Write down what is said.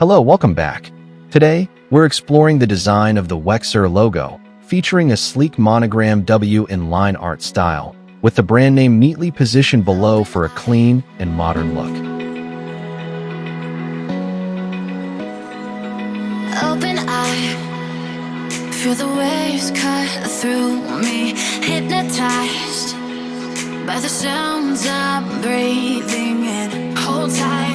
Hello, welcome back. Today, we're exploring the design of the Wexer logo, featuring a sleek monogram W in line art style, with the brand name neatly positioned below for a clean and modern look. Open eye, feel the waves cut through me, hypnotized by the sounds I'm breathing in. Hold tight.